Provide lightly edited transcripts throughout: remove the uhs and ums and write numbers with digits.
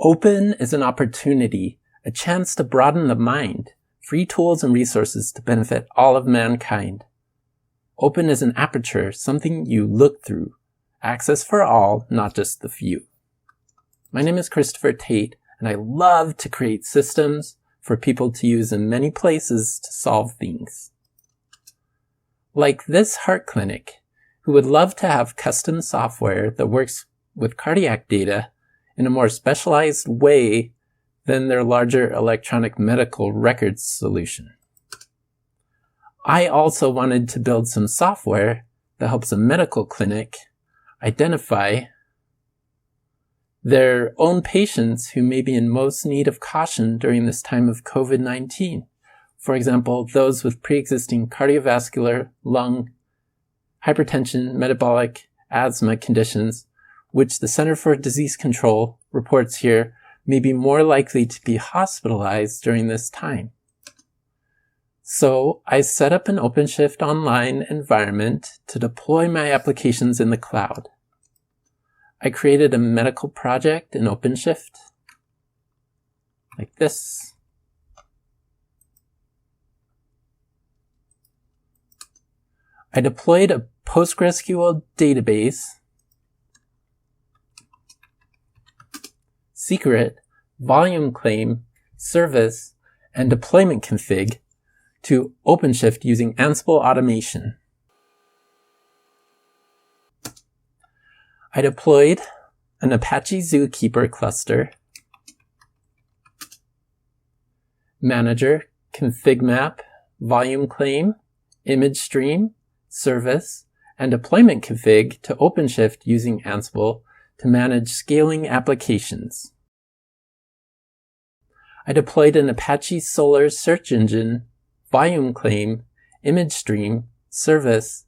Open is an opportunity, a chance to broaden the mind, free tools and resources to benefit all of mankind. Open is an aperture, something you look through. Access for all, not just the few. My name is Christopher Tate, and I love to create systems for people to use in many places to solve things. Like this heart clinic, who would love to have custom software that works with cardiac data in a more specialized way than their larger electronic medical records solution. I also wanted to build some software that helps a medical clinic identify their own patients who may be in most need of caution during this time of COVID-19. For example, those with pre-existing cardiovascular, lung, hypertension, metabolic, asthma conditions, which the Center for Disease Control reports here may be more likely to be hospitalized during this time. So I set up an OpenShift Online environment to deploy my applications in the cloud. I created a medical project in OpenShift, like this. I deployed a PostgreSQL database, secret, volume claim, service, and deployment config to OpenShift using Ansible automation. I deployed an Apache Zookeeper cluster, manager, config map, volume claim, image stream, service, and deployment config to OpenShift using Ansible to manage scaling applications. I deployed an Apache Solr search engine, volume claim, image stream, service,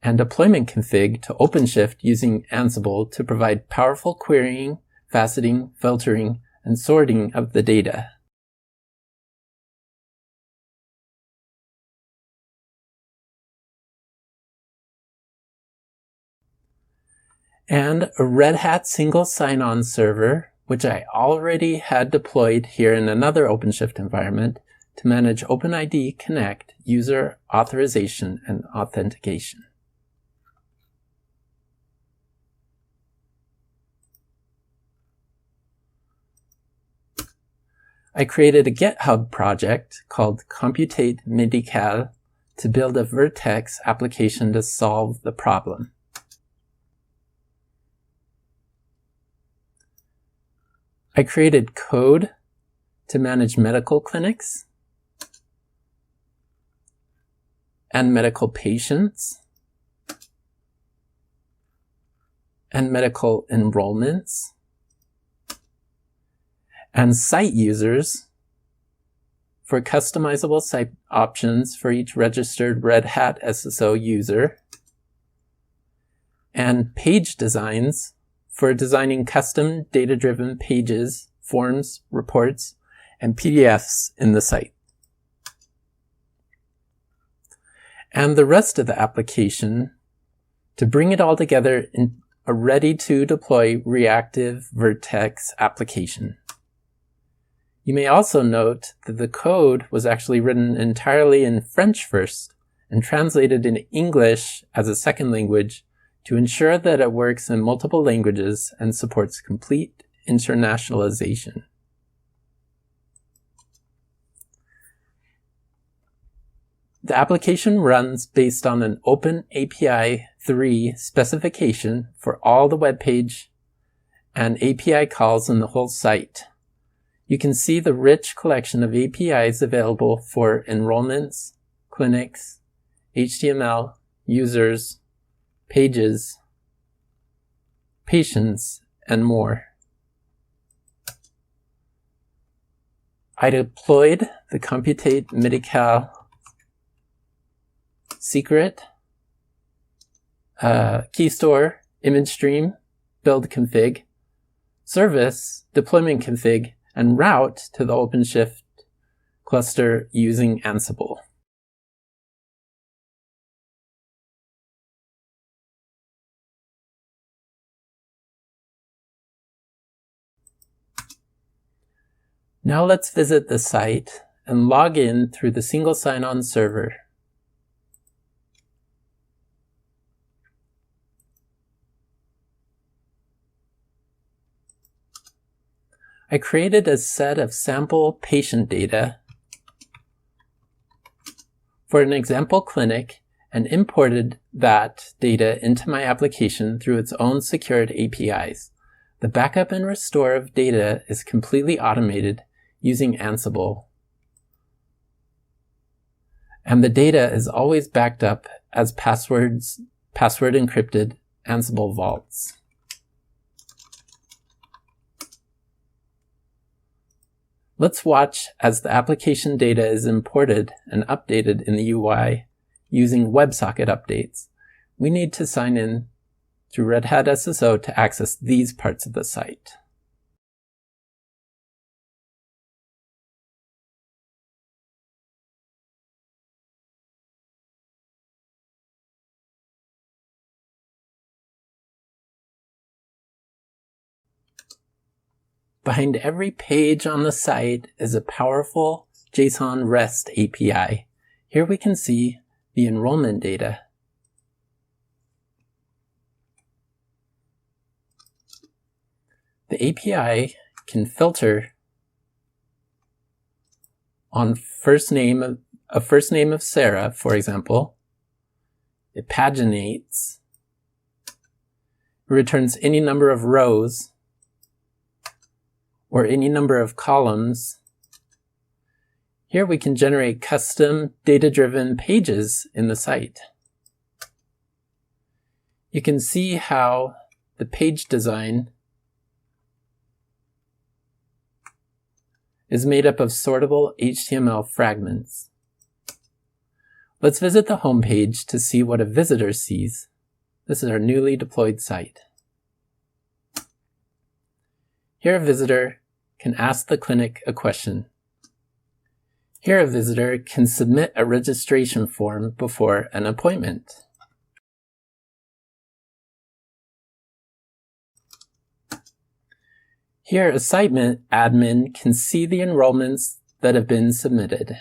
and deployment config to OpenShift using Ansible to provide powerful querying, faceting, filtering, and sorting of the data. And a Red Hat single sign-on server, which I already had deployed here in another OpenShift environment to manage OpenID Connect user authorization and authentication. I created a GitHub project called computate-medicale to build a Vertex application to solve the problem. I created code to manage medical clinics and medical patients and medical enrollments and site users for customizable site options for each registered Red Hat SSO user, and page designs for designing custom data-driven pages, forms, reports, and PDFs in the site. And the rest of the application to bring it all together in a ready-to-deploy reactive Vertex application. You may also note that the code was actually written entirely in French first and translated in English as a second language to ensure that it works in multiple languages and supports complete internationalization. The application runs based on an Open API 3 specification for all the web page and API calls in the whole site. You can see the rich collection of APIs available for enrollments, clinics, HTML, users, pages, patients, and more. I deployed the computate-medicale secret, key store, image stream, build config, service, deployment config, and route to the OpenShift cluster using Ansible. Now let's visit the site and log in through the single sign-on server. I created a set of sample patient data for an example clinic and imported that data into my application through its own secured APIs. The backup and restore of data is completely automated using Ansible. And the data is always backed up as password encrypted Ansible vaults. Let's watch as the application data is imported and updated in the UI using WebSocket updates. We need to sign in through Red Hat SSO to access these parts of the site. Behind every page on the site is a powerful JSON REST API. Here we can see the enrollment data. The API can filter on a first name of Sarah, for example. It paginates. It returns any number of rows or any number of columns. Here we can generate custom data-driven pages in the site. You can see how the page design is made up of sortable HTML fragments. Let's visit the home page to see what a visitor sees. This is our newly deployed site. Here a visitor can ask the clinic a question. Here a visitor can submit a registration form before an appointment. Here a site admin can see the enrollments that have been submitted.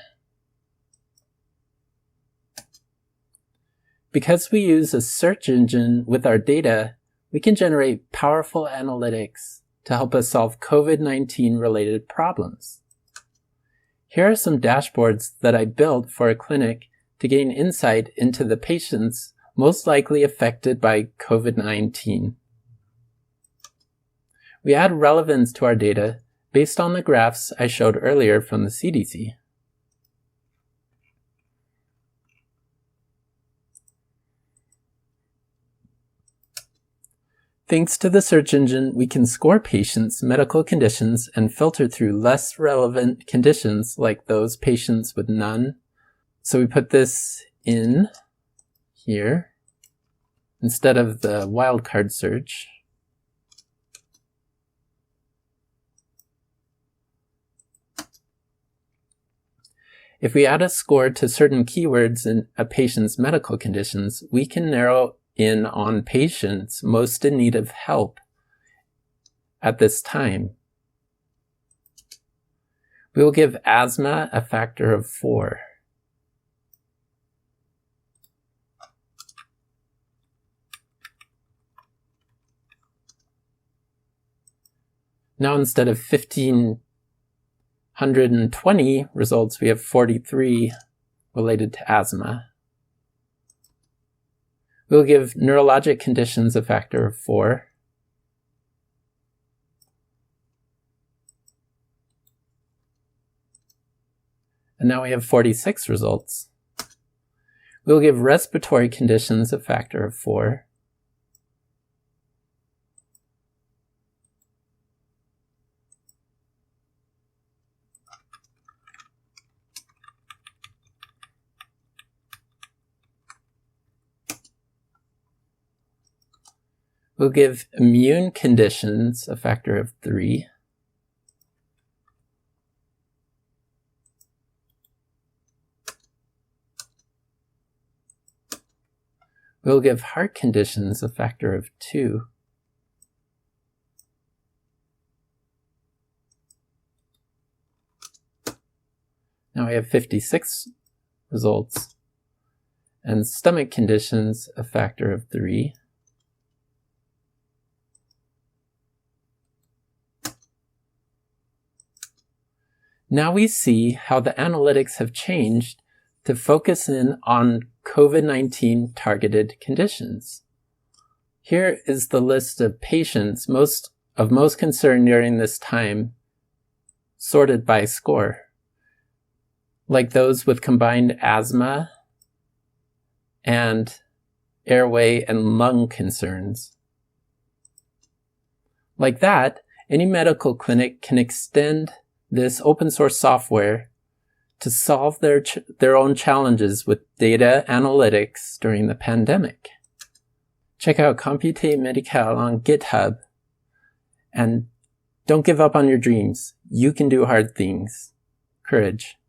Because we use a search engine with our data, we can generate powerful analytics to help us solve COVID-19 related problems. Here are some dashboards that I built for a clinic to gain insight into the patients most likely affected by COVID-19. We add relevance to our data based on the graphs I showed earlier from the CDC. Thanks to the search engine, we can score patients' medical conditions and filter through less relevant conditions like those patients with none. So we put this in here instead of the wildcard search. If we add a score to certain keywords in a patient's medical conditions, we can narrow in on patients most in need of help at this time. We will give asthma a factor of 4. Now instead of 1,520 results, we have 43 related to asthma. We'll give neurologic conditions a factor of 4. And now we have 46 results. We'll give respiratory conditions a factor of 4. We'll give immune conditions a factor of 3. We'll give heart conditions a factor of 2. we have 56 results. And stomach conditions, a factor of 3. Now we see how the analytics have changed to focus in on COVID-19 targeted conditions. Here is the list of patients of most concern during this time, sorted by score, like those with combined asthma and airway and lung concerns. Like that, any medical clinic can extend this open source software to solve their own challenges with data analytics during the pandemic. Check out computate-medicale on GitHub, and don't give up on your dreams. You can do hard things. Courage.